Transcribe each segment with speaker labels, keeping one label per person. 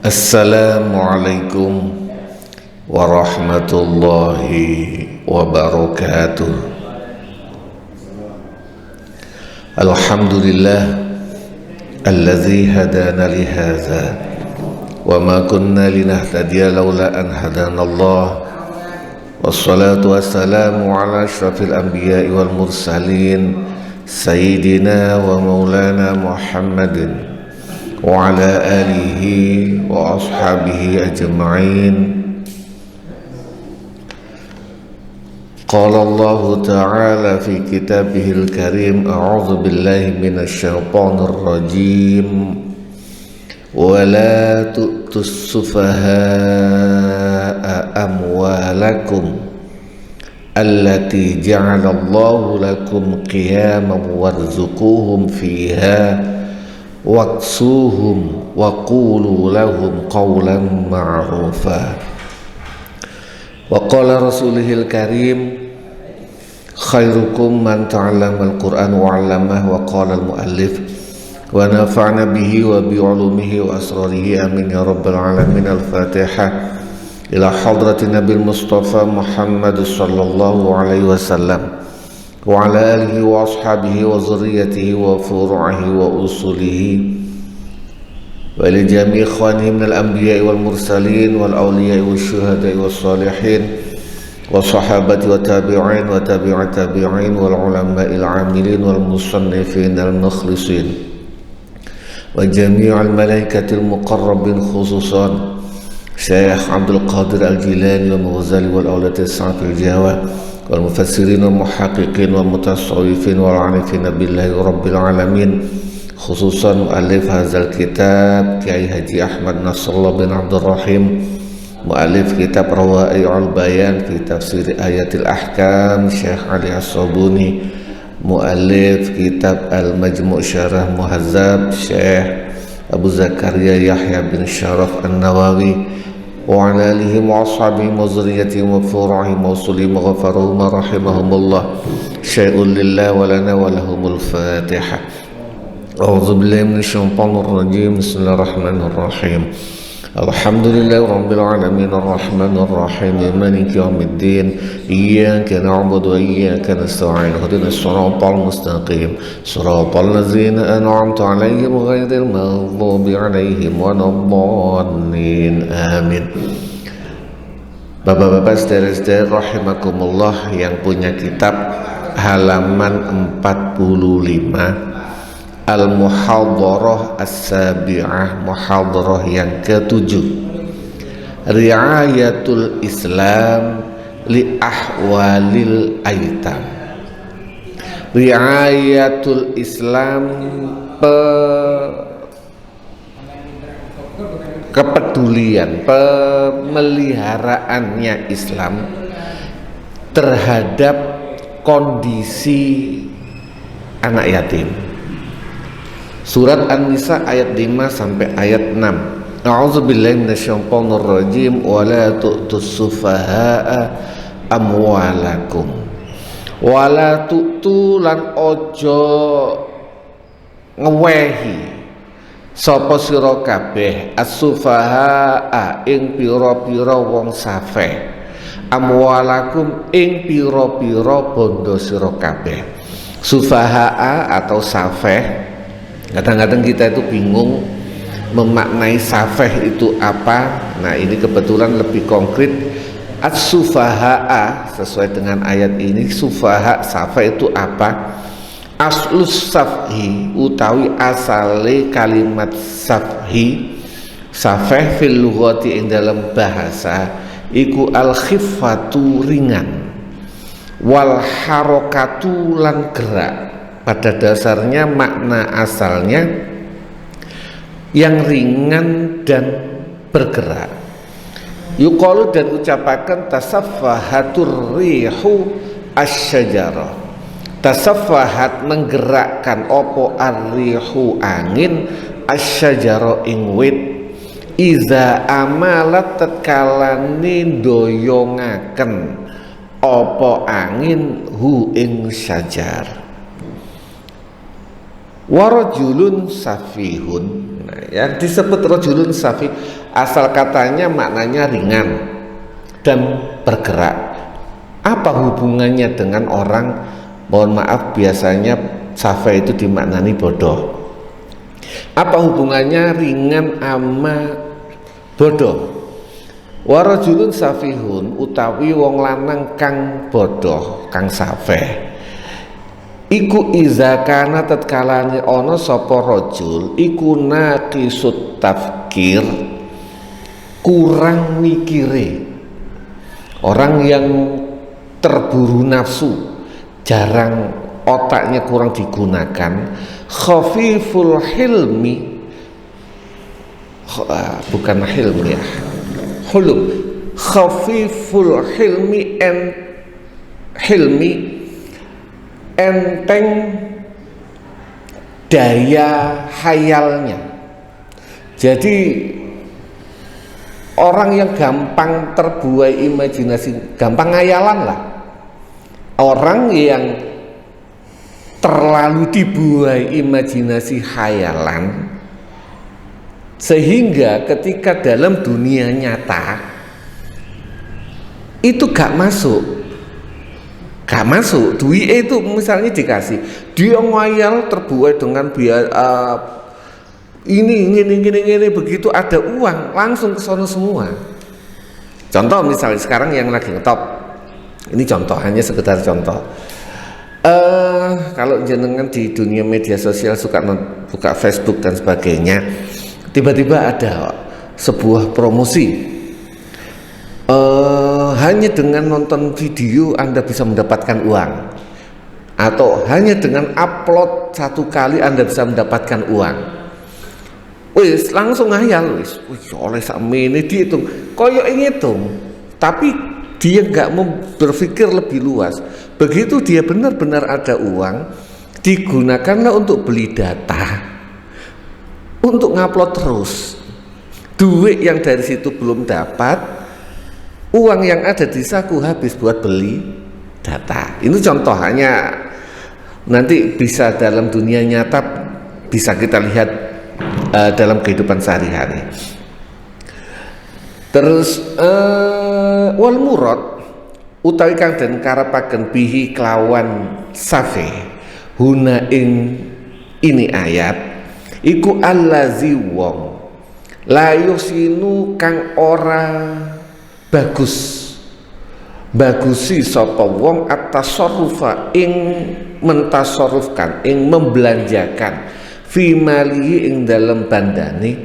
Speaker 1: Assalamualaikum warahmatullahi wabarakatuh. Alhamdulillah alladzi hadana li hadza wa ma kunna linahtadiya laula an hadana Allah. Wassalatu wassalamu ala asyrafil anbiya'i wal mursalin sayyidina wa maulana Muhammadin wa ala alihi wa ashabihi ajma'in. Qala Allah ta'ala fi kitabihil karim, a'udzu billahi minasy syaithanir rajim, wa la tu'tus sufaha'a amwalakum allati ja'alallahu lakum qiyaman warzuquhum fiha waksuhum wa qulu lahum qawlan ma'rufa. Wa qala rasulihil karim, khairukum man ta'allama al-Qur'an wa 'allamahu. Wa qala al-muallif, wa nafa'na bihi wa bi 'ulumihi wa asrarihi, amin ya rabbal alamin. Al-Fatihah ila hadratin Nabil Mustafa Muhammad sallallahu alaihi wasallam wa ala alihi wa ashabihi wa zurriyatihi wa furu'ihi wa usulihi wa li jami' ikhwanihi minal anbiya'i wal mursalin wal awliya'i wal syuhada'i wal salihin wa sahabati wa tabi'in wa tabi'at tabi'in wal ulama'il amilin wal musannifin al mukhlisin wa jami'al malaikatil muqarrabin, khususan Syekh Abdul Qadir Al-Jilani wa Mughazali wal awlad as-sa'fil Jawa wal mufassirin wal muhaqqiqin wal mutasawwifin wal 'arifin billahi rabbil alamin, khususan muallif hadzal kitab Kiai Haji Ahmad Nasrullah bin Abdul Rahim, muallif kitab Rawai'ul Bayan fi tafsir ayatil ahkam Syekh Ali As-Sabuni, muallif kitab Al-Majmu' Syarah Muhazzab Syekh Abu Zakaria Yahya bin Syaraf An-Nawawi, wa ala alihi wa ashabihi wa zurriyyatihim wa furu'ihim wa usulihim wa ghafarahum rahimahumullah. Syai'un lillah wa lana wa lahumul Fatihah. A'udzu billahi minasy syaithanir rajim. Bismillahirrahmanirrahim. Alhamdulillahi rabbil alamin arrahmanir rahim maliki yaumiddin iyyaka na'budu wa iyyaka nasta'in ihdinas siratal mustaqim siratal ladzina an'amta 'alaihim ghairil maghdubi 'alaihim waladdallin, amin. Bapak-bapak, saudara-saudara rahimakumullah yang punya kitab, halaman 45, Al-Muhadharah As-Sabi'ah, muhadharah yang ke-7, Ri'ayatul Islam li ahwalil aitam. Ri'ayatul Islam, kepedulian, pemeliharaannya Islam terhadap kondisi anak yatim. Surat An-Nisa ayat 5 sampai ayat 6. A'udzubillahi minasyaitonir rajim, wa la tu'tus sufaha'a amwalakum. Wa la tu'tu lan ojo ngewehi sapa sira kabeh as-sufaha'a ing pira-pira wong safeh, amwalakum ing pira-pira bondo sira kabeh. Sufaha'a atau safeh, kadang-kadang kita itu bingung memaknai safeh itu apa. Nah, ini kebetulan lebih konkret. As-sufaha'a sesuai dengan ayat ini, sufaha safeh itu apa? Aslus safhi utawi asale kalimat safhi, safeh fil lughati ing dalam bahasa iku al khiffatu ringan, wal harokatu lan gerak. Pada dasarnya makna asalnya yang ringan dan bergerak. Yuqalu, dan ucapakan tasaffahatur rihu asyajarah. Tasaffahat menggerakkan opo ar-rihu angin, asyajarah ing wit, iza amalat tetkalane doyongaken opo angin hu ing syajar. Warajulun safihun. Nah, yang disebut rajulun safih asal katanya maknanya ringan dan bergerak. Apa hubungannya dengan orang, mohon maaf, biasanya safih itu dimaknani bodoh. Apa hubungannya ringan sama bodoh? Warajulun safihun utawi wong lanang kang bodoh, kang safih. Iku iza kana tatkalane ana sapa rajul iku naqisut tafkir, kurang mikire. Orang yang terburu nafsu, jarang otaknya kurang digunakan, khafiful hilmi, bukan hilmi ya, hulum, khafiful hilmi hilmi, enteng daya hayalnya. Jadi orang yang gampang terbuai imajinasi, gampang ngayalan lah. Orang yang terlalu dibuai imajinasi hayalan, sehingga ketika dalam dunia nyata itu gak masuk. Duit itu misalnya dikasih, dia ngayal terbuai dengan biaya ini begitu ada uang langsung ke sono semua. Contoh misalnya sekarang yang lagi ngetop, ini contoh, hanya sekedar contoh. Kalau jenengan di dunia media sosial suka buka Facebook dan sebagainya, tiba-tiba ada sebuah promosi. Hanya dengan nonton video Anda bisa mendapatkan uang, atau hanya dengan upload satu kali Anda bisa mendapatkan uang. Wis langsung ngayal, wis oleh sami ini dihitung, koyok ngitung, tapi dia nggak mau berpikir lebih luas. Begitu dia benar-benar ada uang, digunakanlah untuk beli data, untuk ngupload terus. Duit yang dari situ belum dapat, uang yang ada di saku habis buat beli data. Ini contoh, hanya nanti bisa dalam dunia nyata bisa kita lihat dalam kehidupan sehari-hari. Terus wal murad utawi kang den karepaken bihi kelawan safe huna ing ini ayat iku allazi wong la yusinu kang ora bagusi sapa wong at-tasarrufa ing mentasarrufkan, ing membelanjakan fi malihi ing dalam bandane,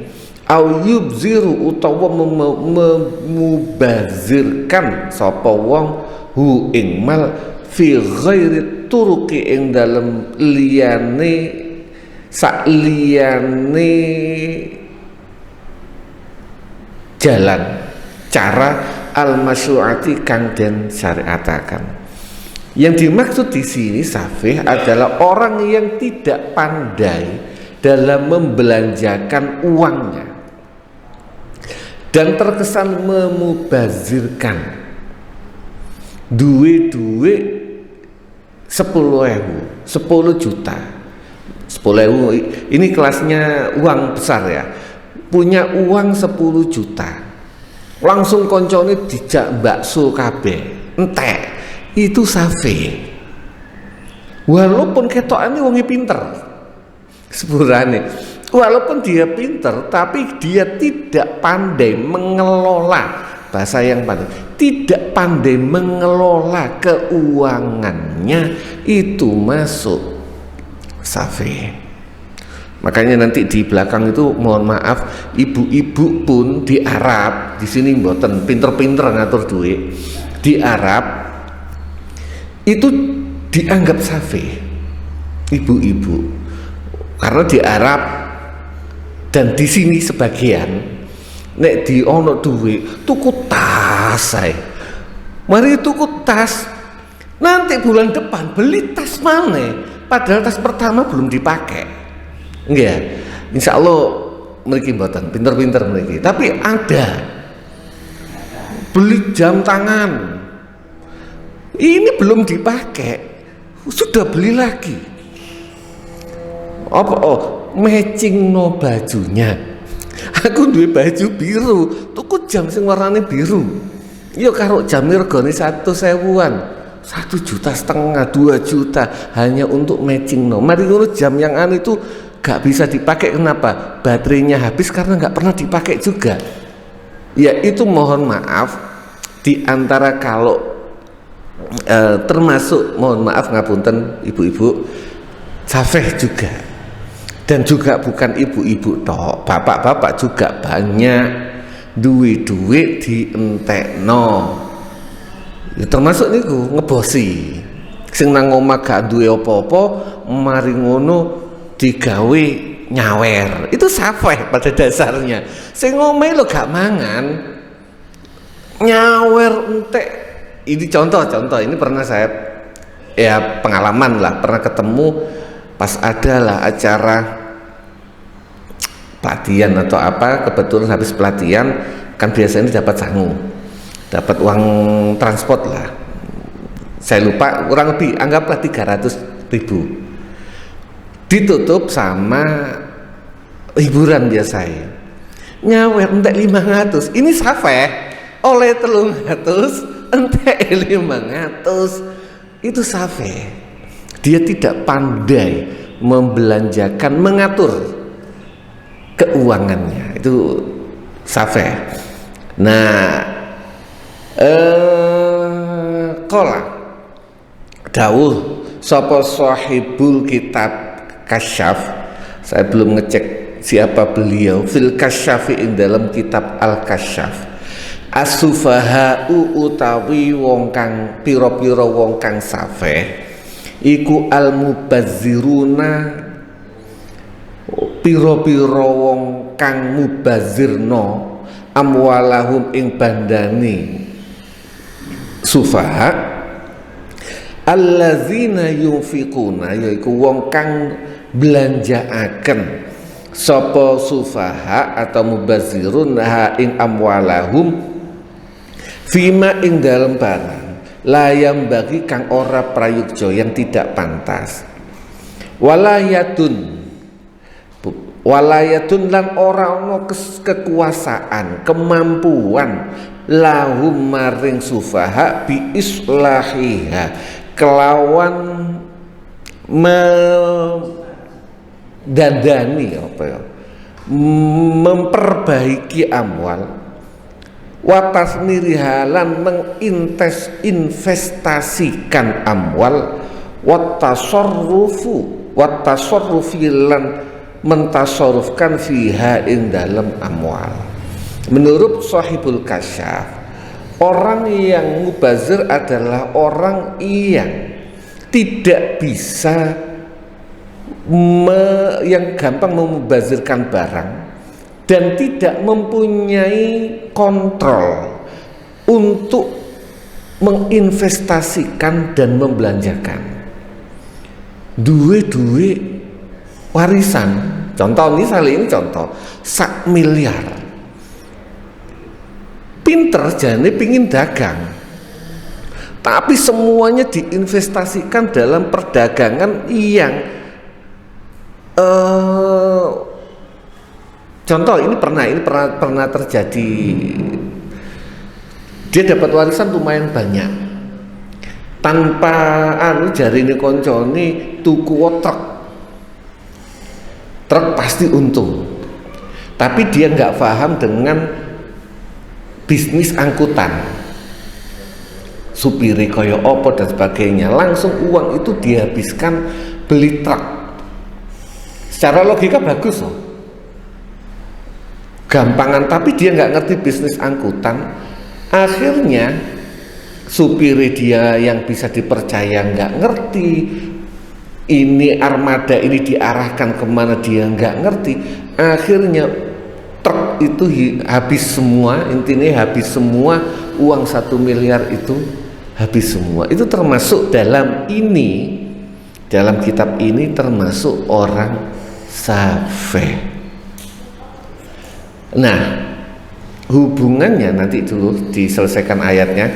Speaker 1: au yubziru utawa memubazirkan sapa wong hu ing mal fi ghairi turuki ing dalam liyane sak liyane jalan cara al-masyru'ati kang den syariataken. Yang dimaksud di sini safih adalah orang yang tidak pandai dalam membelanjakan uangnya dan terkesan memubazirkan. Duit 10 juta, 10.000, ini kelasnya uang besar ya, punya uang 10 juta, langsung koncone dijak bakso kabeh entek, itu safe. Walaupun ketokane wonge pinter sepurane, walaupun dia pinter tapi dia tidak pandai mengelola, bahasa yang pandai, tidak pandai mengelola keuangannya, itu masuk safe. Makanya nanti di belakang itu mohon maaf, ibu-ibu pun di Arab, di sini mboten pinter-pinter ngatur duit. Di Arab itu dianggap safe ibu-ibu, karena di Arab dan di sini sebagian nek di ono duit tuku tas saya, mari tuku tas, nanti bulan depan beli tas mana, padahal tas pertama belum dipakai. Enggak, insya Allah mriki mboten pinter-pinter mriki, tapi ada beli jam tangan, ini belum dipakai sudah beli lagi. Apa? Oh, matching no bajunya. Aku duwe baju biru, tuku jam sing warnane biru. Yo karo jam regane 100.000-an. 1,5 juta, 2 juta hanya untuk matching no. Mari ngono jam yang anu itu gak bisa dipakai, kenapa? Baterainya habis karena gak pernah dipakai juga. Ya itu mohon maaf, di antara kalau termasuk mohon maaf ngapunten ibu-ibu, safeh juga. Dan juga bukan ibu-ibu tok, bapak-bapak juga banyak duit-duit dientekno. Ya termasuk niku ngebosi. Sing nang omah gak duwe apa-apa, mari ngono digawe nyawer. Itu safeh pada dasarnya. Sing omahe lo gak mangan, nyawer entek. Ini contoh-contoh, ini pernah saya ya pengalaman lah, pernah ketemu pas ada lah acara pelatihan atau apa, kebetulan habis pelatihan kan biasanya dapat sangu, dapat uang transport lah, saya lupa, kurang lebih anggaplah 300.000, ditutup sama hiburan biasanya, nyawer entek 500, ini safeh oleh 300 entek 500, itu safeh. Dia tidak pandai membelanjakan, mengatur keuangannya, itu safeh. Nah, qala dawuh sapa sahibul kitab Kasyaf, saya belum ngecek siapa beliau, fil Kasyafi ing dalam kitab Al Kasyaf, as-sufaha'u utawi wong kang pira-pira wong kang safeh iku al-mubazziruna, pira-pira wong kang mubazirno amwalahum ing bandane sufaha, allazina yunfiquna, yaiku wong kang belanjaaken sapa sufaha atau mubazirun ha ing amwalahum fima ing dalem barang layam bagi kang ora prayugja, yang tidak pantas, walayatun lan ora ana kekuasaan, kemampuan lahum maring sufaha bi islahiha, kelawan dandani apa ya, memperbaiki amwal, watasmiriha lan menginvestasikan amwal, watasarrufi lan mentasarrufkan fiha ing dalam amwal. Menurut Sahibul Kasyaf, orang yang mubazir adalah orang yang tidak bisa yang gampang memubazirkan barang dan tidak mempunyai kontrol untuk menginvestasikan dan membelanjakan duit warisan. Contoh misalnya ini contoh 1 miliar, pinter jane pingin dagang, tapi semuanya diinvestasikan dalam perdagangan yang contoh ini pernah terjadi. Dia dapat warisan lumayan banyak, tanpa jarine koncone tuku truk pasti untung, tapi dia nggak paham dengan bisnis angkutan, supiri koyo opo dan sebagainya, langsung uang itu dihabiskan beli truk. Secara logika bagus loh, gampangan, tapi dia nggak ngerti bisnis angkutan. Akhirnya supiri dia yang bisa dipercaya nggak ngerti, ini armada ini diarahkan kemana dia nggak ngerti. Akhirnya truk itu habis semua, intinya habis semua, uang 1 miliar itu habis semua. Itu termasuk dalam kitab ini termasuk orang safeh. Nah, hubungannya nanti dulu diselesaikan ayatnya.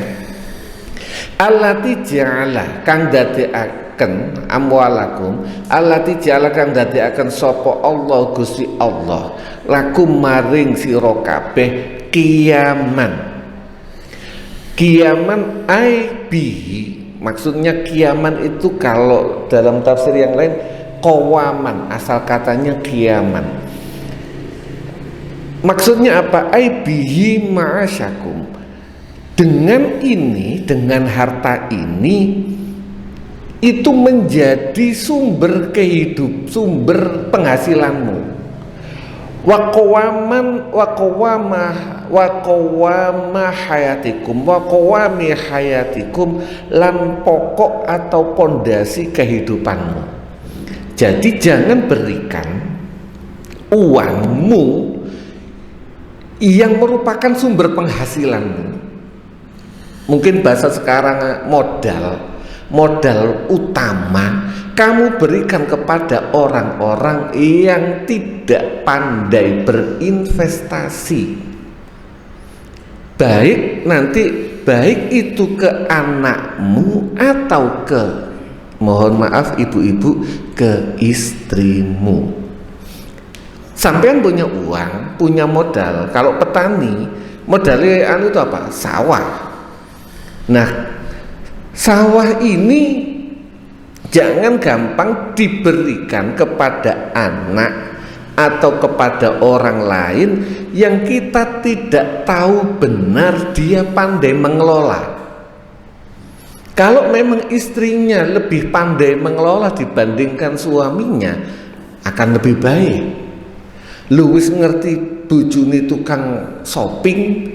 Speaker 1: allati ja'ala kang dadekaken amwalakum, allati ja'ala kang dadekaken sapa Allah Gusti Allah lakum maring sira kabeh qiyaman. Qiyaman ai bihi, maksudnya qiyaman itu kalau dalam tafsir yang lain qawaman, asal katanya qiyaman. Maksudnya apa? Ai bihi ma'asyakum. Dengan ini, dengan harta ini, itu menjadi sumber sumber penghasilanmu. Wa qawama hayatikum lan pokok atau pondasi kehidupanmu. Jadi jangan berikan uangmu yang merupakan sumber penghasilanmu. Mungkin bahasa sekarang modal utama kamu berikan kepada orang-orang yang tidak pandai berinvestasi. Baik itu ke anakmu atau ke, mohon maaf ibu-ibu, ke istrimu. Sampean punya uang, punya modal. Kalau petani modalnya itu apa? Sawah. Nah, sawah ini jangan gampang diberikan kepada anak atau kepada orang lain yang kita tidak tahu benar dia pandai mengelola. Kalau memang istrinya lebih pandai mengelola dibandingkan suaminya, akan lebih baik. Luwis ngerti bojone tukang shopping,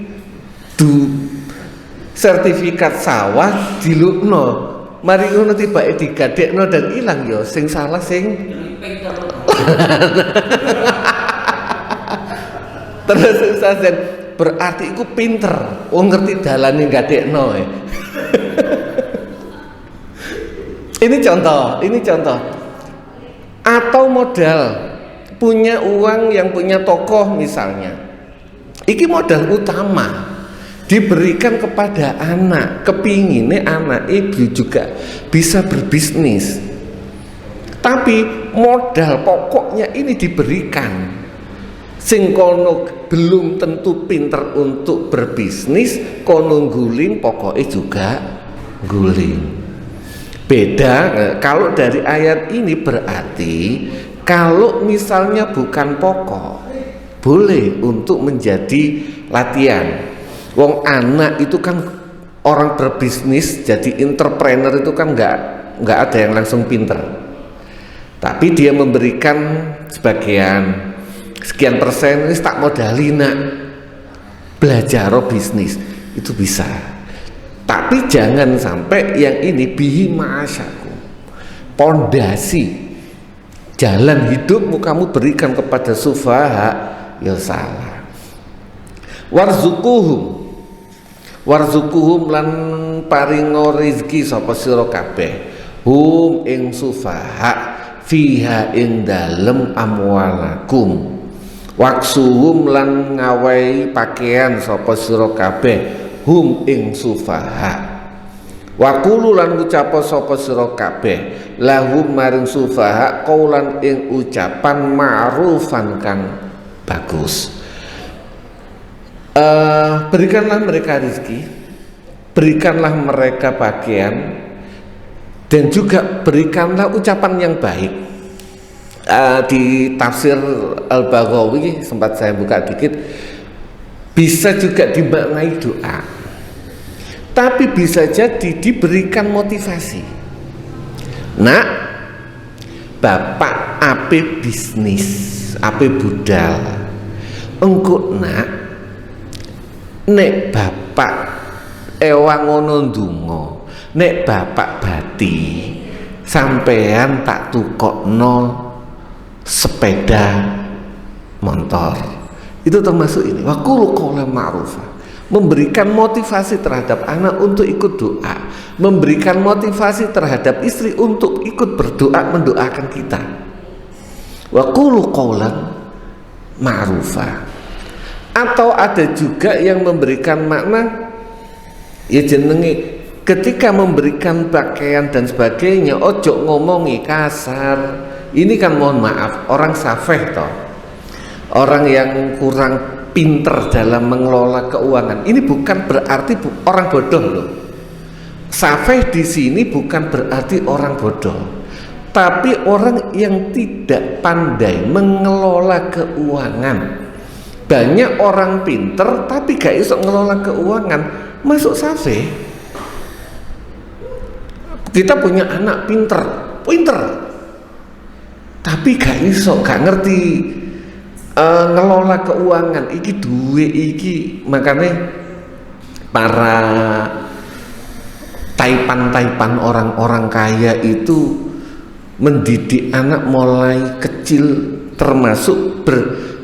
Speaker 1: sertifikat sawah dilukno, mari ngono tibake digadekno dan ilang ya sing salah sing terus sajen berarti iku pinter, wong ngerti dalane gadekno. Ini contoh. Atau modal, punya uang yang punya tokoh misalnya. Iki modal utama diberikan kepada anak, kepinginnya anak ibu juga bisa berbisnis, tapi modal pokoknya ini diberikan. Sing kono belum tentu pinter untuk berbisnis, kono guling pokoknya juga guling. Beda kalau dari ayat ini, berarti kalau misalnya bukan pokok boleh untuk menjadi latihan. Wong anak itu kan orang berbisnis, jadi entrepreneur itu kan nggak ada yang langsung pinter, tapi dia memberikan sekian persen, ini tak modali nak belajar bisnis itu bisa. Tapi jangan sampai yang ini bihi ma'asyaku, pondasi jalan hidupmu kamu berikan kepada sufaha, ya salah. Warzukuhum lan paringo rizki sapa sira kabeh hum ing sufaha fiha ing dalem amwalakum, waksuhum lan ngawahi pakaian sapa sira kabeh hum ing sufaha, wakulu lan ucapa sapa sira kabeh lahum maring sufaha qaulan ing ucapan ma'rufan kang bagus. Berikanlah mereka rezeki, berikanlah mereka pakaian, dan juga berikanlah ucapan yang baik. Di tafsir Al-Baghawi sempat saya buka dikit, bisa juga dimaknai doa, tapi bisa jadi diberikan motivasi. Nak, bapak ape bisnis, ape budal, engko nak nek bapak ewang ngono ndonga, nek bapak bati sampean tak tukokno sepeda motor. Itu termasuk ini. Wa qulu qawlan ma'rufa. Memberikan motivasi terhadap anak untuk ikut doa, memberikan motivasi terhadap istri untuk ikut berdoa mendoakan kita. Wa qulu qawlan ma'rufa. Atau ada juga yang memberikan makna ya jenenge ketika memberikan pakaian dan sebagainya ojo ngomongi kasar. Ini kan mohon maaf orang safeh toh, orang yang kurang pinter dalam mengelola keuangan. Ini bukan berarti orang bodoh loh. Safeh di sini bukan berarti orang bodoh, tapi orang yang tidak pandai mengelola keuangan. Banyak orang pinter tapi gak iso ngelola keuangan, masuk safeh. Kita punya anak pinter tapi gak iso, gak ngerti ngelola keuangan. Iki duwe iki, makanya para taipan orang-orang kaya itu mendidik anak mulai kecil, termasuk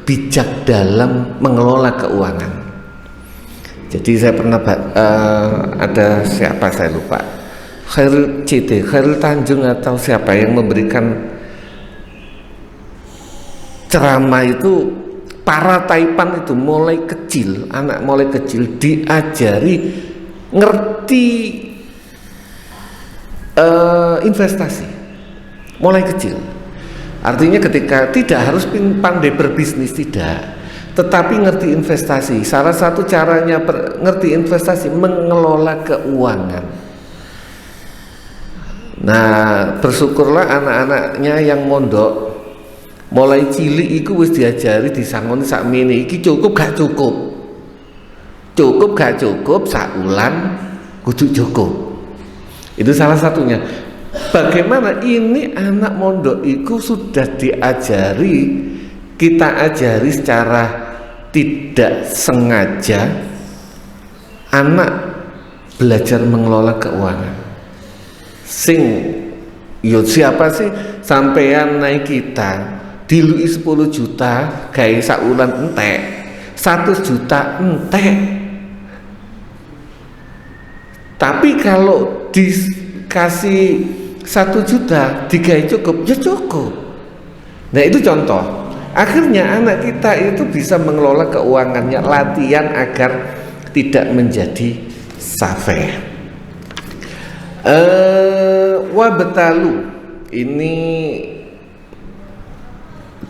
Speaker 1: bijak dalam mengelola keuangan. Jadi saya pernah ada siapa saya lupa, Khairul Tanjung atau siapa yang memberikan ceramah itu, para taipan itu mulai kecil, anak mulai kecil diajari ngerti investasi mulai kecil. Artinya ketika tidak harus pandai berbisnis, tidak, tetapi ngerti investasi. Salah satu caranya ngerti investasi mengelola keuangan. Nah, bersyukurlah anak-anaknya yang mondok mulai cilik iku wis diajari disangoni sakmene iki cukup gak cukup. Cukup gak cukup sakulan kudu cukup. Itu salah satunya. Bagaimana ini anak mondok itu sudah diajari, kita ajari secara tidak sengaja, anak belajar mengelola keuangan. Siapa sih sampean naik kita dilui 10 juta gawe sakulan entek, 100 juta entek. Tapi kalau dikasih 1 juta digawe cukup, ya cukup. Nah itu contoh. Akhirnya anak kita itu bisa mengelola keuangannya, latihan agar tidak menjadi safeh. Wabtalu ini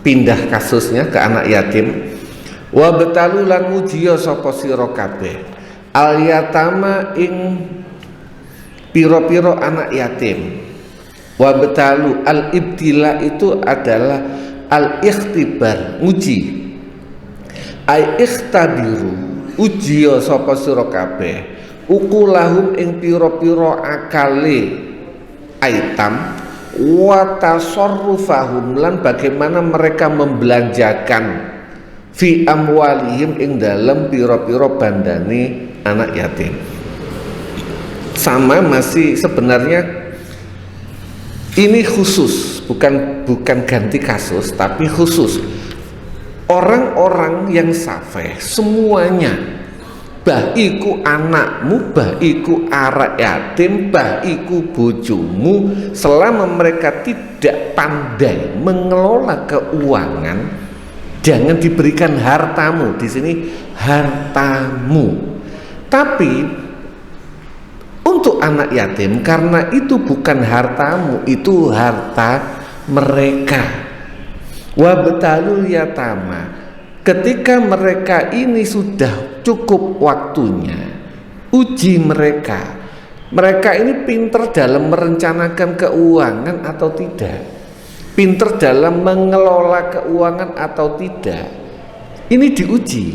Speaker 1: pindah kasusnya ke anak yatim. Wabtalu lan ujiya sapa sira kabeh al yatama ing piro-piro anak yatim. Wabtalu al ibtila itu adalah al ikhtibar, uji. Ai ikhtabiru ujiya sapa sira kabeh ukulahum ing piro-piro akale aitam wa tasarrufahum lan bagaimana mereka membelanjakan fi amwalihim ing dalam piro-piro bandane anak yatim. Sama masih sebenarnya ini khusus, bukan ganti kasus, tapi khusus orang-orang yang safeh semuanya, bah iku anakmu, bah iku arek yatim, bah iku bojomu, selama mereka tidak pandai mengelola keuangan, jangan diberikan hartamu. Di sini hartamu, tapi untuk anak yatim, karena itu bukan hartamu, itu harta mereka. Wabtalul yatama, ketika mereka ini sudah cukup waktunya, uji mereka. Mereka ini pinter dalam merencanakan keuangan atau tidak, pinter dalam mengelola keuangan atau tidak. Ini diuji.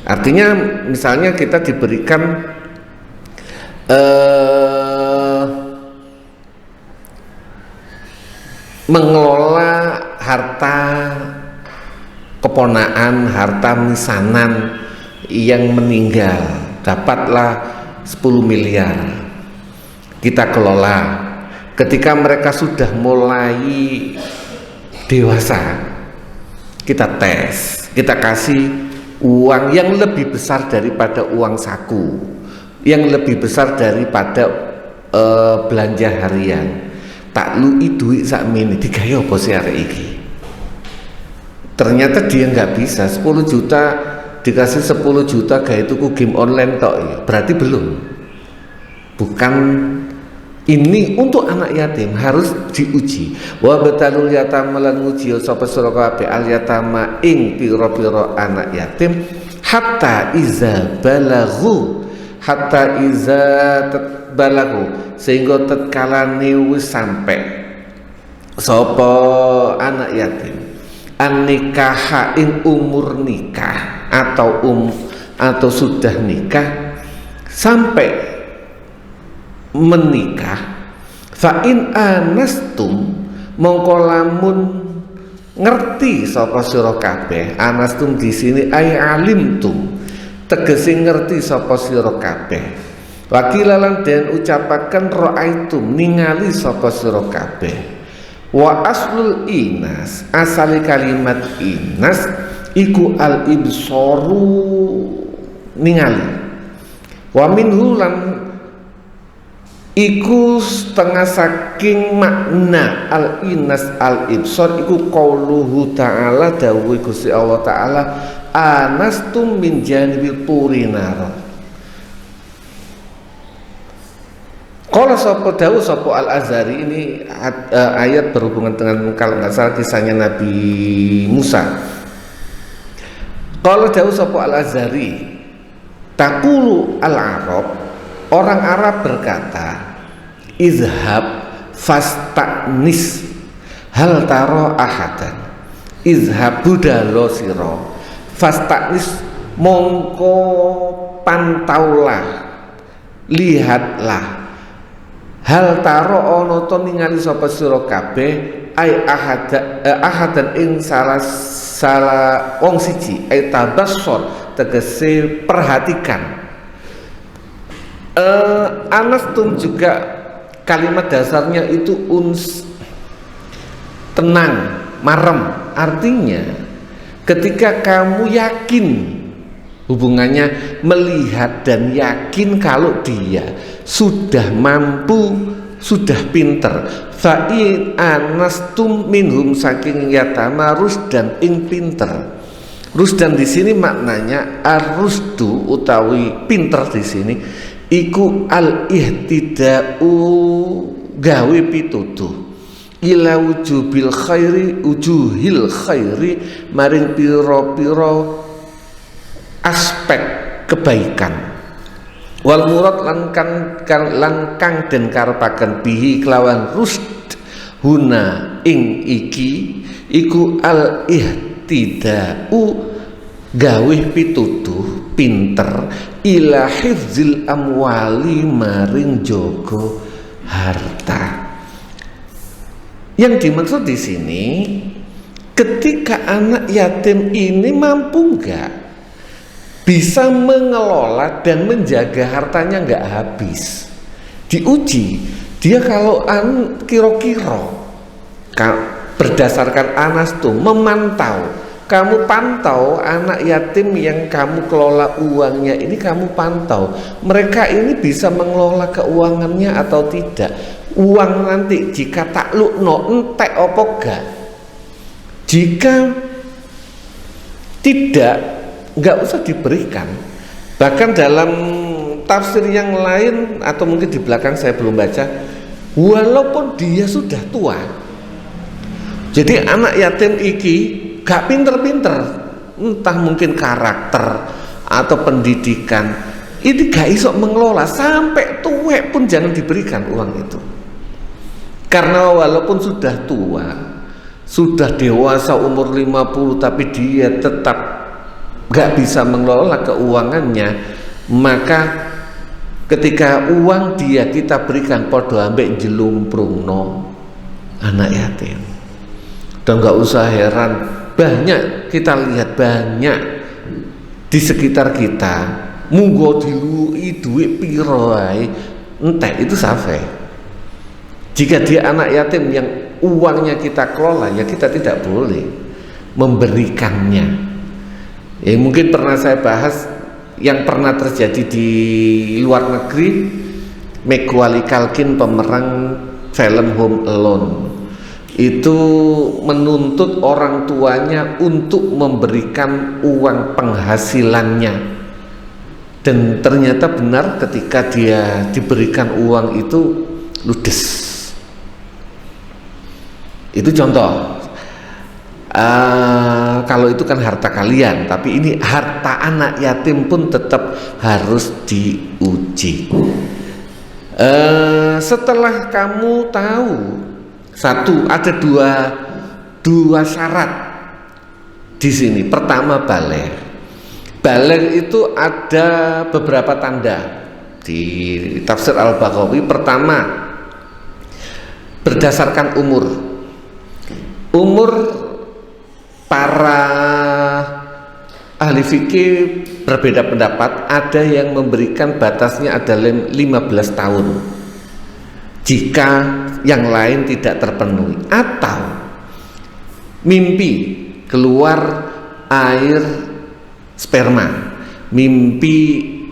Speaker 1: Artinya misalnya kita diberikan mengelola harta keponaan, harta misanan yang meninggal, dapatlah 10 miliar, kita kelola. Ketika mereka sudah mulai dewasa, kita tes, kita kasih uang yang lebih besar daripada uang saku, yang lebih besar daripada belanja harian. Tak lui duit sakmene digawe apa sih arek iki? Ternyata dia nggak bisa. 10 juta dikasih 10 juta gawe tuku game online tok, berarti belum. bukan ini untuk anak yatim, harus diuji. Wa batalul yatama lan nguji sapa sira kabeh al yatama ing pira-pira anak yatim hatta iza balaghu sehingga tatkalane wis sampai sapa anak yatim an nikah ing umur nikah atau sudah nikah sampai menikah. Fa in anastum mongko lamun ngerti sapa sira kabeh. Anastum di sini ay alimtum, tegese ngerti sapa sira kabeh. Wakilalan den ucapaken ra'aitum ningali sapa sira kabeh. Wa aslul inas, asali kalimat inas iku al ibsaru ningali. Wa minhu lan iku setengah saking makna al inas al ibsar iku qauluhu ta'ala, dawuh Gusti Allah taala anastum min janibil turinar. Qala sapa dawuh sapa Al-Azhari, ini ayat berhubungan dengan kalau nggak salah kisahnya Nabi Musa. Qala dawuh sapa Al-Azhari taqulu al-arab, orang Arab berkata izhab fasta'nis hal taro ahadan. Izhab budalo siro fasta'nis mongko pantaulah, lihatlah, hal taro ono to ningali sapa sira kabeh ai ahadan ing salah wong siji ai tabassur tegese perhatikan. Anastum juga kalimat dasarnya itu tenang, marem. Artinya ketika kamu yakin, hubungannya melihat dan yakin kalau dia sudah mampu, sudah pinter. Fa'in anastum minhum saking yatama rusdan ing pinter. Rusdan di sini maknanya arusdu utawi pinter di sini iku al ihtida'u gawe pitutuh ila wujubil ujuhil khairi maring piro-piro aspek kebaikan. Wal murad langkang den karepaken bihi kelawan rusd huna ing iki iku al ihtida'u gawe pitutuh pinter ila hifzil amwali maring jogo harta. Yang dimaksud di sini ketika anak yatim ini mampu enggak bisa mengelola dan menjaga hartanya enggak habis, diuji dia kalau kira-kira berdasarkan anastum memantau. Kamu pantau anak yatim yang kamu kelola uangnya ini, kamu pantau mereka ini bisa mengelola keuangannya atau tidak. Uang nanti jika taklukno entek opo gak. Jika tidak, nggak usah diberikan. Bahkan dalam tafsir yang lain atau mungkin di belakang saya belum baca, walaupun dia sudah tua, jadi anak yatim iki gak pinter-pinter, entah mungkin karakter atau pendidikan, ini gak iso mengelola, sampai tuwek pun jangan diberikan uang itu. Karena walaupun sudah tua, sudah dewasa umur 50, tapi dia tetap gak bisa mengelola keuangannya, maka ketika uang dia kita berikan podo ambek jelumprungno anak yatim. Dan gak usah heran, banyak kita lihat, banyak di sekitar kita munggo dilui duit piro ae entek itu safe. Jika dia anak yatim yang uangnya kita kelola, ya kita tidak boleh memberikannya. Ya mungkin pernah saya bahas yang pernah terjadi di luar negeri. Macaulay Culkin, pemeran film Home Alone, itu menuntut orang tuanya untuk memberikan uang penghasilannya Dan ternyata benar ketika dia diberikan uang itu ludes. Itu contoh. Kalau itu kan harta kalian, tapi ini harta anak yatim pun tetap harus diuji. Setelah kamu tahu, satu, ada dua syarat di sini. Pertama, baligh. Baligh itu ada beberapa tanda di tafsir Al-Baghawi. Pertama, berdasarkan umur. Umur para ahli fikih berbeda pendapat. Ada yang memberikan batasnya adalah 15 tahun jika yang lain tidak terpenuhi, atau mimpi keluar air sperma, mimpi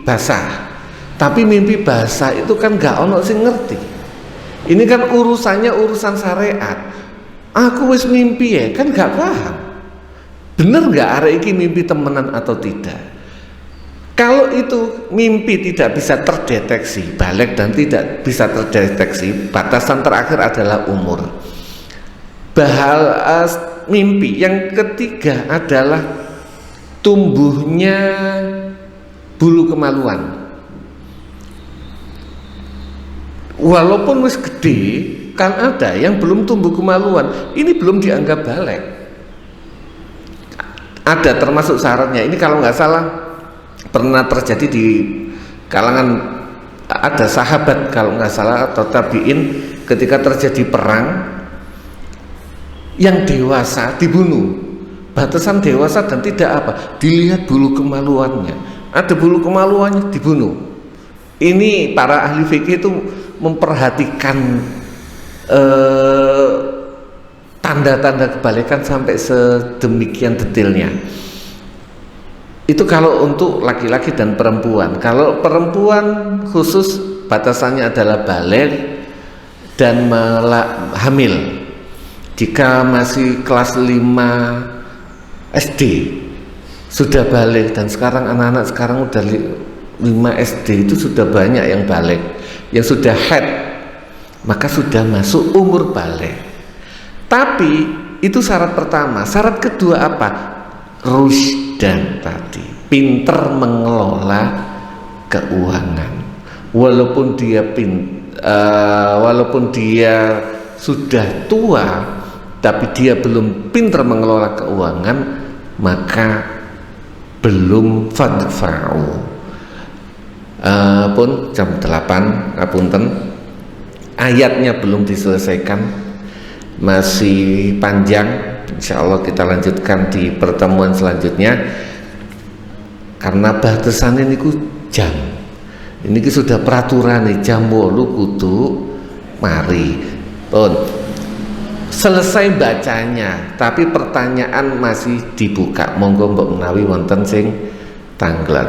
Speaker 1: basah. Tapi mimpi basah itu kan gak ono sing ngerti. Ini kan urusannya urusan syariat. Aku wis mimpi ya, kan gak paham. Bener gak arek iki mimpi temenan atau tidak? Kalau itu mimpi tidak bisa terdeteksi, balik dan tidak bisa terdeteksi, batasan terakhir adalah umur. Mimpi yang ketiga adalah tumbuhnya bulu kemaluan. Walaupun wis gede, kan ada yang belum tumbuh kemaluan, ini belum dianggap balik. Ada termasuk syaratnya. Ini kalau nggak salah pernah terjadi di kalangan ada sahabat kalau nggak salah atau tabiin, ketika terjadi perang, yang dewasa dibunuh. Batasan dewasa dan tidak apa, dilihat bulu kemaluannya, ada bulu kemaluannya dibunuh. Ini para ahli fikih itu memperhatikan tanda-tanda kebalikan sampai sedemikian detailnya. Itu kalau untuk laki-laki dan perempuan. Kalau perempuan khusus batasannya adalah baligh dan hamil. Jika masih kelas 5 SD sudah baligh, dan sekarang anak-anak sekarang udah 5 SD itu sudah banyak yang baligh, yang sudah haid, maka sudah masuk umur baligh. Tapi itu syarat pertama. Syarat kedua apa? Rusydan tadi, pinter mengelola keuangan. Walaupun dia sudah tua, tapi dia belum pinter mengelola keuangan, maka belum fadfa'u. Pun jam 8 ngapunten, ayatnya belum diselesaikan, masih panjang. Insya Allah kita lanjutkan di pertemuan selanjutnya, karena batasannya ini jam. Ini sudah peraturan nih, jam 8 kudu mari. Pun selesai bacanya, tapi pertanyaan masih dibuka. Monggo mbok menawi wonten sing tanglet.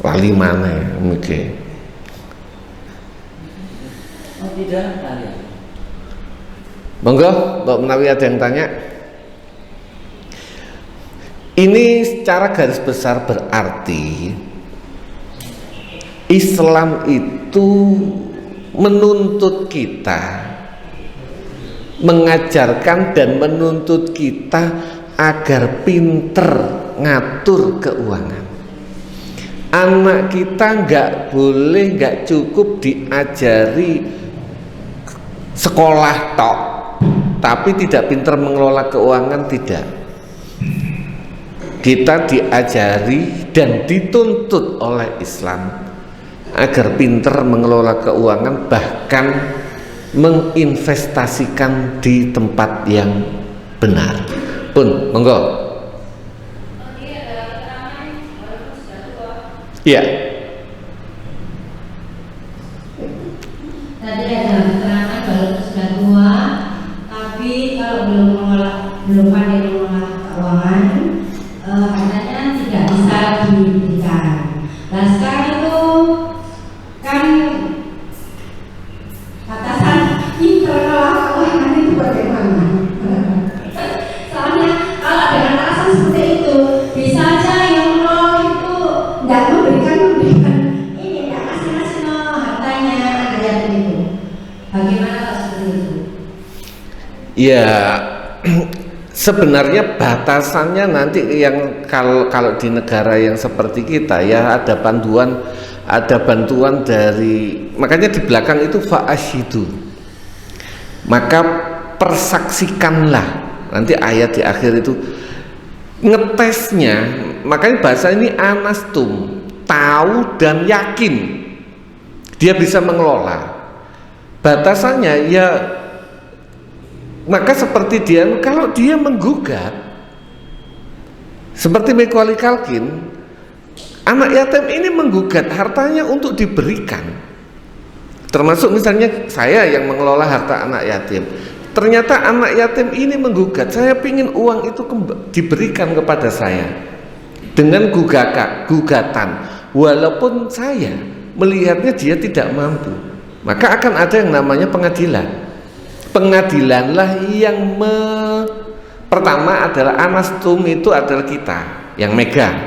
Speaker 1: Wali mana mungkin?
Speaker 2: Oh, tidak tanya.
Speaker 1: Monggo mbok menawi ada yang tanya. Ini secara garis besar berarti Islam itu menuntut kita, mengajarkan dan menuntut kita agar pinter ngatur keuangan. Anak kita nggak cukup diajari sekolah tok, tapi tidak pinter mengelola keuangan, tidak. Kita diajari dan dituntut oleh Islam agar pinter mengelola keuangan, bahkan menginvestasikan di tempat yang benar. Pun, monggo. Iya.
Speaker 3: Tadi ada keterangan kalau sudah tua, tapi kalau belum pandai mengelola keuangan, katanya tidak bisa diberikan. Nah sekarang itu kan batasan internal keuangan itu bagaimana? Soalnya kalau dengan alasan seperti itu bisa saja
Speaker 1: Ya, sebenarnya batasannya nanti yang kalau di negara yang seperti kita ya ada bantuan dari, makanya di belakang itu fa'ashidu, maka persaksikanlah. Nanti ayat di akhir itu ngetesnya, makanya bahasa ini anastum, tahu dan yakin dia bisa mengelola. Batasannya ya, maka seperti dia, kalau dia menggugat seperti Macaulay Culkin, anak yatim ini menggugat hartanya untuk diberikan, termasuk misalnya saya yang mengelola harta anak yatim, ternyata anak yatim ini menggugat, saya ingin uang itu diberikan kepada saya dengan gugatan, walaupun saya melihatnya dia tidak mampu, maka akan ada yang namanya pengadilan. Pengadilanlah yang pertama adalah anastum, itu adalah kita yang megang,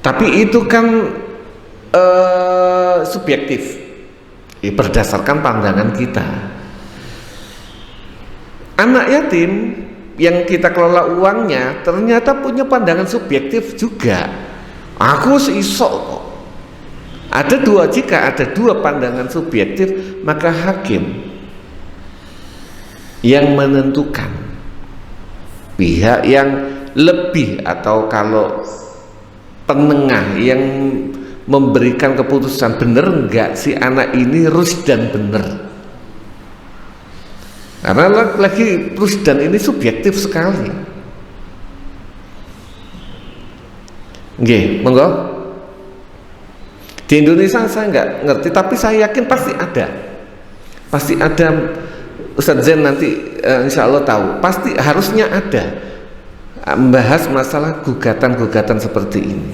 Speaker 1: tapi itu kan subjektif, berdasarkan pandangan kita. Anak yatim yang kita kelola uangnya ternyata punya pandangan subjektif juga. Aku seisok kok. Jika ada dua pandangan subjektif, maka hakim yang menentukan, pihak yang lebih atau kalau penengah yang memberikan keputusan, benar enggak si anak ini rusdan benar. Karena lagi rusdan ini subjektif sekali. Nggih, monggo. Di Indonesia saya nggak ngerti, tapi saya yakin pasti ada. Ustadz Zain nanti insya Allah tahu, pasti harusnya ada membahas masalah gugatan-gugatan seperti ini.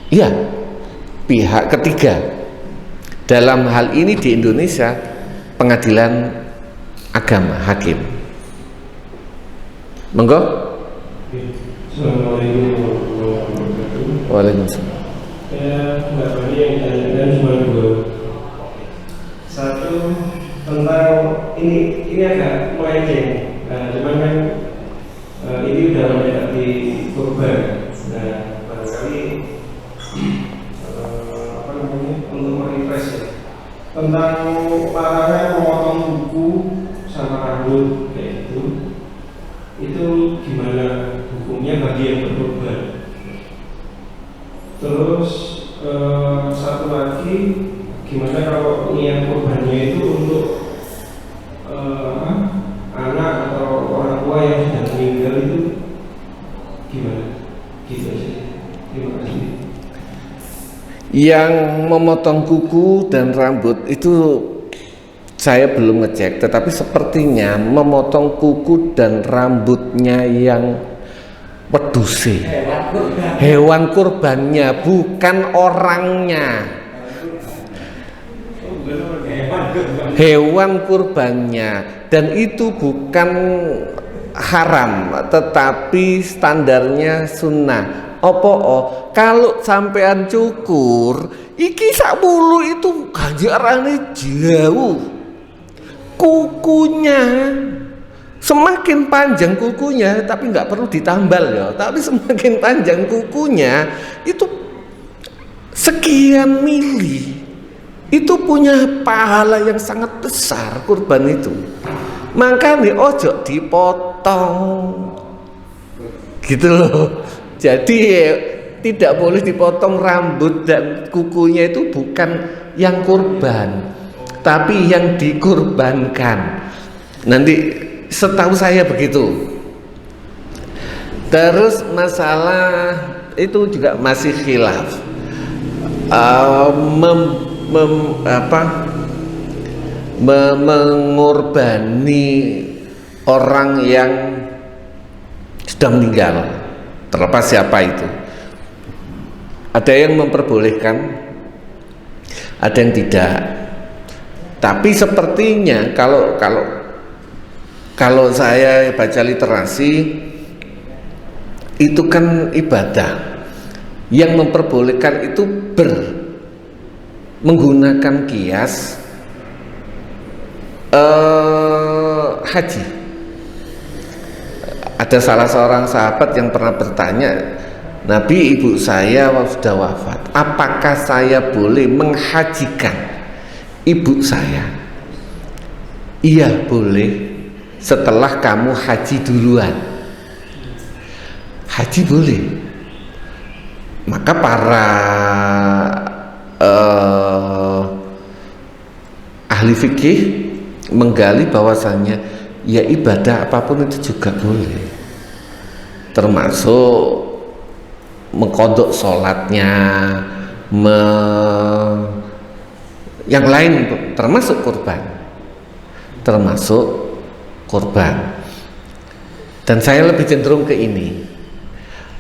Speaker 1: Iya, pihak ketiga dalam hal ini di Indonesia pengadilan agama, hakim. Monggo.
Speaker 4: Assalamualaikum warahmatullahi wabarakatuh.
Speaker 1: Waalaikumsalam.
Speaker 4: Mbak Fani yang ditanyakan cuma dua. Satu tentang ini agak melenceng. Cuman kan ini udah mendekati kurban. Nah, barangkali untuk merefresh ya. Tentang larangan memotong kuku sama rambut kayak gitu. Itu gimana hukumnya bagi yang berkorban? Terus satu lagi, gimana kalau niat korbannya itu untuk anak atau orang tua yang sudah meninggal, itu gimana? Gitu aja. Terima kasih.
Speaker 1: Yang memotong kuku dan rambut itu saya belum ngecek, tetapi sepertinya memotong kuku dan rambutnya yang weduse, hewan kurbannya, bukan orangnya. Hewan kurbannya, dan itu bukan haram, tetapi standarnya sunnah. Kalau sampean cukur, iki sak bulu itu ganjarane jauh. Kukunya semakin panjang kukunya, tapi nggak perlu ditambal ya. Tapi semakin panjang kukunya itu sekian mili, itu punya pahala yang sangat besar kurban itu. Makanya ojo dipotong, gitu loh. Jadi tidak boleh dipotong rambut dan kukunya, itu bukan yang kurban, tapi yang dikurbankan. Nanti setahu saya begitu. Terus masalah itu juga masih khilaf, mengurbani orang yang sudah meninggal, terlepas siapa itu. Ada yang memperbolehkan, ada yang tidak. Tapi sepertinya kalau saya baca literasi, itu kan ibadah. Yang memperbolehkan itu menggunakan kias haji. Ada salah seorang sahabat yang pernah bertanya, Nabi, ibu saya sudah wafat, apakah saya boleh menghajikan ibu saya? Iya, boleh, setelah kamu haji duluan. Haji boleh. Maka para ahli fikih menggali bahwasannya ya ibadah apapun itu juga boleh, termasuk mengkodok sholatnya, yang lain termasuk kurban. Dan saya lebih cenderung ke ini,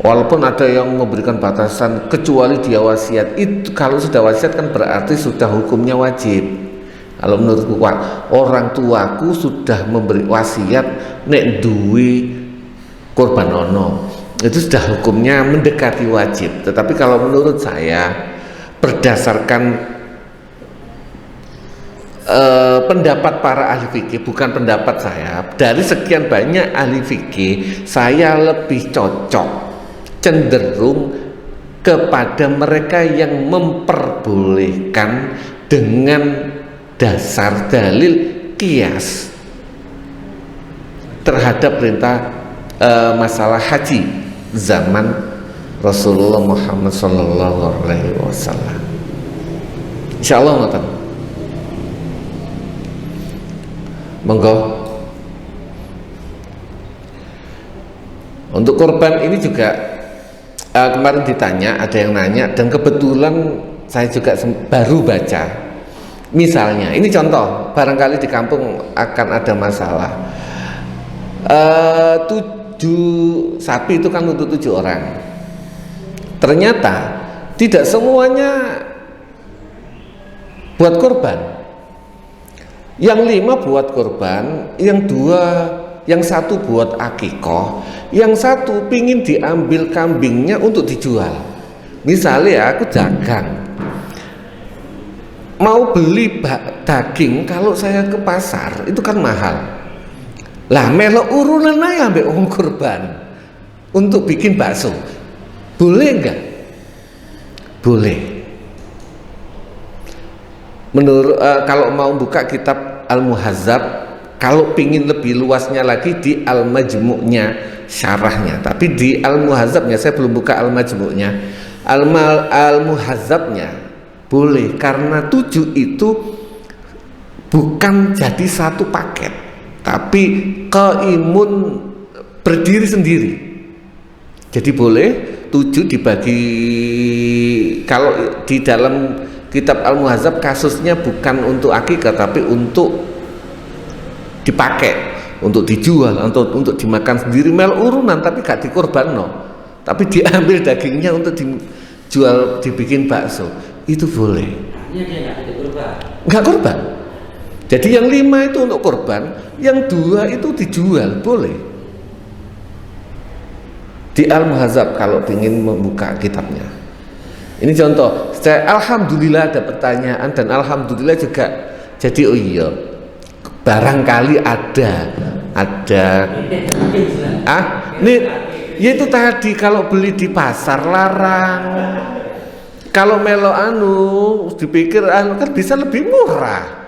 Speaker 1: walaupun ada yang memberikan batasan kecuali dia wasiat. Itu kalau sudah wasiat kan berarti sudah hukumnya wajib. Kalau menurutku orang tuaku sudah memberi wasiat nek duwi kurban ono, itu sudah hukumnya mendekati wajib. Tetapi kalau menurut saya berdasarkan pendapat para ahli fikih, bukan pendapat saya, dari sekian banyak ahli fikih, saya lebih cocok, cenderung kepada mereka yang memperbolehkan dengan dasar dalil qiyas terhadap perintah masalah haji zaman Rasulullah Muhammad sallallahu alaihi wasallam. Insyaallah ngoten. Monggo. Untuk korban ini juga kemarin ditanya, ada yang nanya, dan kebetulan saya juga baru baca. Misalnya, ini contoh, barangkali di kampung akan ada masalah. 7 sapi itu kan untuk 7 orang. Ternyata tidak semuanya buat korban. Yang 5 buat korban, yang 1 buat akikoh, yang 1 pingin diambil kambingnya untuk dijual. Misalnya aku dagang, mau beli daging, kalau saya ke pasar itu kan mahal. Lah melok urunan aja ambek wong kurban untuk bikin bakso. Boleh enggak? Boleh. Menurut kalau mau buka kitab Al-Muhazzab, kalau pingin lebih luasnya lagi di Al-Majmu'nya, syarahnya. Tapi di Al-Muhazzabnya, saya belum buka Al-Majmu'nya, Al-Muhazzabnya boleh, karena 7 itu bukan jadi satu paket, tapi keimun berdiri sendiri. Jadi boleh 7 dibagi. Kalau di dalam kitab Al-Muhazzab kasusnya bukan untuk akikah, tapi untuk dipakai, untuk dijual, untuk dimakan sendiri, mel urunan tapi gak dikorban, no. Tapi diambil dagingnya untuk dijual, dibikin bakso, itu boleh.
Speaker 2: Dia nggak korban.
Speaker 1: Nggak korban. Jadi yang 5 itu untuk korban, yang 2 itu dijual, boleh. Di Al-Muhazzab kalau ingin membuka kitabnya. Ini contoh. Alhamdulillah ada pertanyaan, dan alhamdulillah juga jadi oh iya, barangkali ada ini ya itu tadi, kalau beli di pasar larang, kalau melo dipikir kan bisa lebih murah.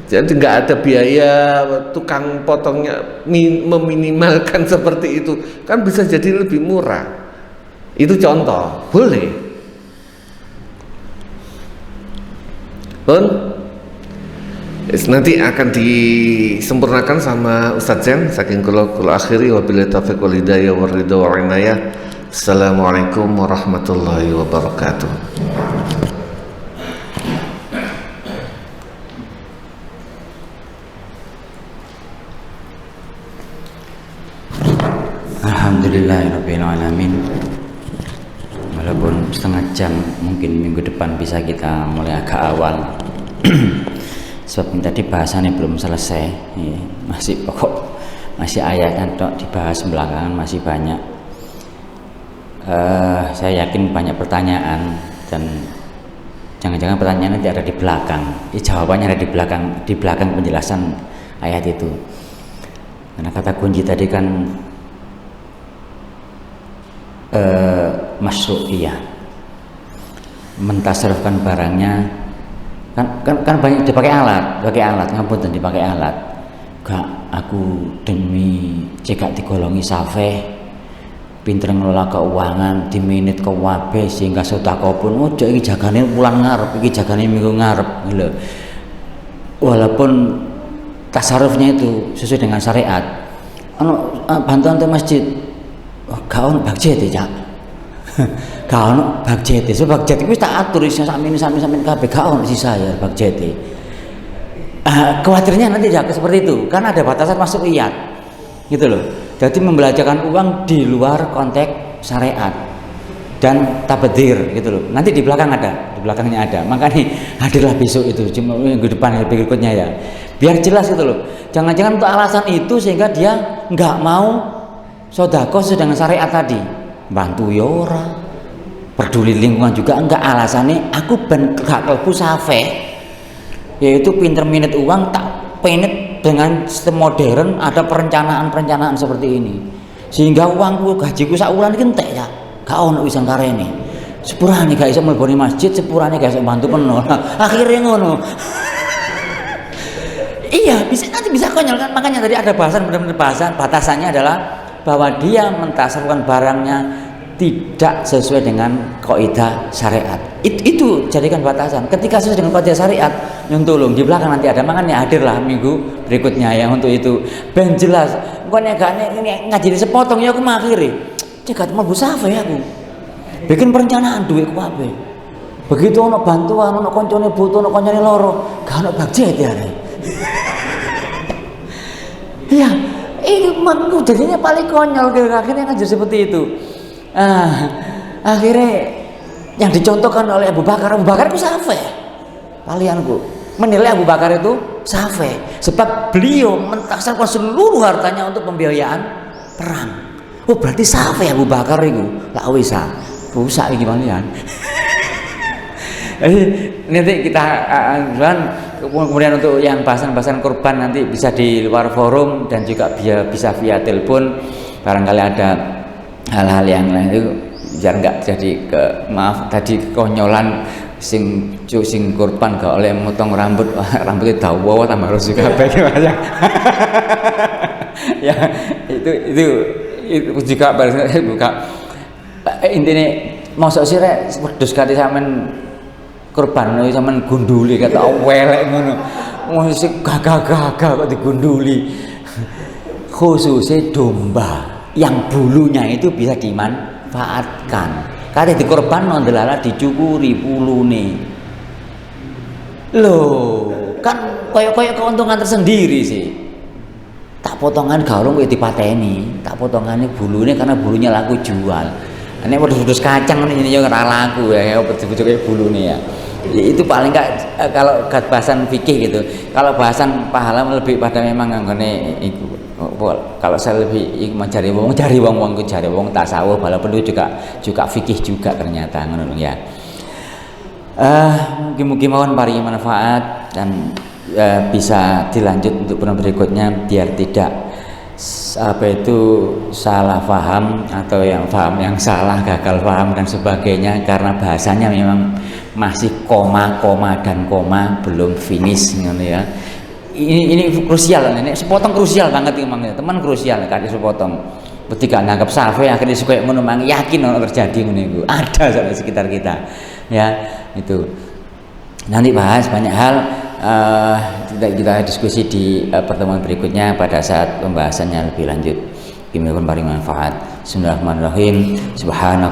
Speaker 1: Jadi nggak ada biaya tukang potongnya, meminimalkan seperti itu kan bisa jadi lebih murah. Itu contoh, boleh. Nanti akan disempurnakan sama Ustadz Zen. Saking kula akhiri, wabillahi taufiq wal hidayah war ridha wal inayah. Assalamualaikum warahmatullahi wabarakatuh.
Speaker 2: Alhamdulillahirabbil alamin. Walaupun setengah jam, mungkin minggu depan bisa kita mulai agak awal. Sebab tadi bahasannya belum selesai, masih ayatnya dok dibahas belakangan, masih banyak. Saya yakin banyak pertanyaan, dan Jangan-jangan pertanyaan nanti ada di belakang. Jawabannya ada di belakang penjelasan ayat itu. Karena kata kunci tadi kan masyru'iyah, mentasarufkan barangnya kan banyak dipakai alat, ngapunten dipakai alat. Gak, aku demi cekak digolongi safeh, pinter ngelola keuangan, diminit ke wabe sehingga sedekah pun ojo iki jagane wulan ngarep, iki jagane minggu ngarep gitu. Walaupun tasarufnya itu sesuai dengan syariat. Bantuan untuk masjid, gak ono budget ya, Cak. Gak ono budget. So budget itu tak atur iso sakmene kabeh, gak ono sisa ya budget. Khawatirnya nanti jaga seperti itu, karena ada batasan masuk iyat. Gitu loh. Jadi membelanjakan uang di luar konteks syariat dan tabadir gitu loh. Nanti di belakangnya ada. Makanya hadirlah besok itu, cuma minggu depan berikutnya ya. Biar jelas gitu loh. Jangan-jangan untuk alasan itu sehingga dia nggak mau sedekah sesuai dengan syariat tadi. Bantu ya ora. Peduli lingkungan juga enggak, alasannya aku ben gak klebu safeh. Yaitu pinter minit uang tak penit dengan sistem modern, ada perencanaan seperti ini sehingga uangku gajiku sak wulan iki entek ya gak ono wis karene sepurane gak iso mleboni masjid, sepurane gak iso bantu penuh. Akhirnya ngono. Iya, nanti bisa konyol kan. Makanya tadi ada bahasan, benar-benar bahasan batasannya adalah bahwa dia mentasarufkan barangnya tidak sesuai dengan kaidah syariat. Itu jadikan batasan. Ketika sesuai dengan kaidah syariat, nyuntulung di belakang nanti ada. Makanya hadirlah minggu berikutnya yang untuk itu. Ben jelas. Engko nek gak ngajari sepotong ya aku makhiri. Cegat mlebu safe ya aku. Bikin perencanaan duitku kabeh. Begitu ono bantuan, ono koncone butuh, ono koncone loro, gak ono budget ya. Iya, ini jadinya paling konyol akhirnya ngajar seperti itu. Akhirnya yang dicontohkan oleh Abu Bakar itu safe. Kalianku menilai Abu Bakar itu safe sebab beliau mentasarufkan seluruh hartanya untuk pembiayaan perang. Oh berarti safe Abu Bakar itu lah bisa rusak gimana ya. Nanti kita kemudian untuk yang bahasan kurban nanti bisa di luar forum dan juga bisa via telepon. Barangkali ada hal-hal yang lain itu biar nggak jadi tadi konyolan sing kurban gak oleh motong rambutnya dawa tambah harus juga bagaimana. Ya itu juga buka intinya mosok sire wedhus kali sampean kurban sampean gunduli kata welek ngono. Mosok gagah kok digunduli. Khususnya domba yang bulunya itu bisa dimanfaatkan. Kali dikorban nondelala dicukuri bulune. Loh, kan koyok-koyok keuntungan tersendiri sih. Tak potongan gaulung kowe dipateni, tak potongannya bulune karena bulunya laku jual. Nek wedhus kacang ini yo ora laku ya, wedhus bulune ya. Itu paling enggak kalau bahasan fikih gitu. Kalau bahasan pahala lebih pada memang nggone iku. Kalau saya lebih mencari wong tasawuf, walaupun itu juga fikih juga ternyata ngono ya. Mungkin mohon paringi manfaat dan bisa dilanjut untuk program berikutnya biar tidak salah paham atau yang paham yang salah, gagal paham dan sebagainya, karena bahasanya memang masih koma dan koma belum finish ngono ya. Ini krusial, ini sepotong krusial banget emangnya, teman krusial kan sepotong. Ketika nganggap safe akhirnya suka ngono mang yakin ono terjadi ngono iku. Ada di sekitar kita. Ya, itu. Nanti bahas banyak hal kita diskusi di pertemuan berikutnya pada saat pembahasannya lebih lanjut. Gimana paling manfaat. Bismillahirrahmanirrahim. Subhanallah.